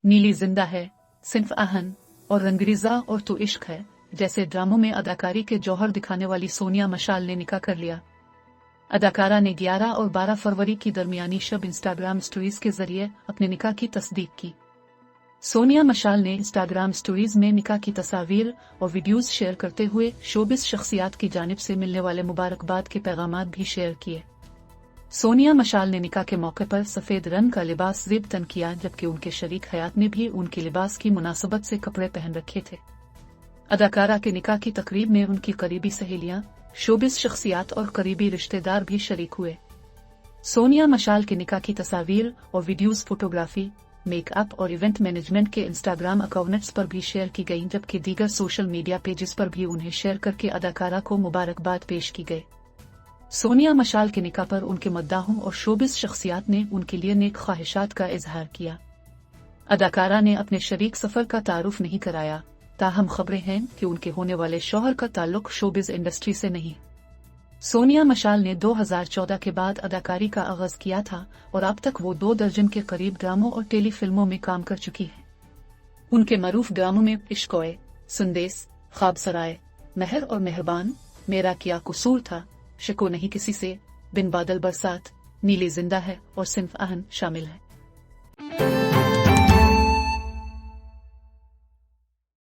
नीली जिंदा है, सिन्फ आहन और रंगरेजा और तो इश्क है जैसे ड्रामों में अदाकारी के जौहर दिखाने वाली सोनिया मशाल ने निकाह कर लिया। अदाकारा ने 11 और 12 फरवरी की दरमियानी शब इंस्टाग्राम स्टोरीज के जरिए अपने निकाह की तस्दीक की। सोनिया मशाल ने इंस्टाग्राम स्टोरीज में निकाह की तस्वीर और वीडियोस शेयर करते हुए शोबिस शख्सियात की जानिब से मिलने वाले मुबारकबाद के पैगामात भी शेयर किए। सोनिया मशाल ने निकाह के मौके पर सफेद रंग का लिबास ज़ेब तन किया, जबकि उनके शरीक हयात ने भी उनके लिबास की मुनासबत से कपड़े पहन रखे थे। अदाकारा के निकाह की तकरीब में उनकी करीबी सहेलियां, शोबिस शख्सियात और करीबी रिश्तेदार भी शरीक हुए। सोनिया मशाल के निकाह की तस्वीर और वीडियोस फोटोग्राफी, मेकअप और इवेंट मैनेजमेंट के इंस्टाग्राम अकाउंट्स पर भी शेयर की गईं, जबकि दीगर सोशल मीडिया पेजेस पर भी उन्हें शेयर करके अदाकारा को मुबारकबाद पेश की गई। सोनिया मशाल के निकाह पर उनके मद्दाहों और शोबिस शख्सियात ने उनके लिए नेक ख्वाहिशात का इजहार किया। अदाकारा ने अपने शरीक सफर का तारुफ नहीं कराया, ताहम खबरें हैं कि उनके होने वाले शौहर का ताल्लुक शोबिस इंडस्ट्री से नहीं। सोनिया मशाल ने 2014 के बाद अदाकारी का आगाज किया था और अब तक वो 2 दर्जन के करीब ड्रामों और टेली फिल्मों में काम कर चुकी हैं। उनके मरूफ ड्रामों में इश्क-ए संदेश, ख्वाब सराय, महर और मेहरबान, मेरा क्या कसूर था, शिको नहीं किसी से, बिन बादल बरसात, नीली जिंदा है और सिन्फ आहन शामिल है।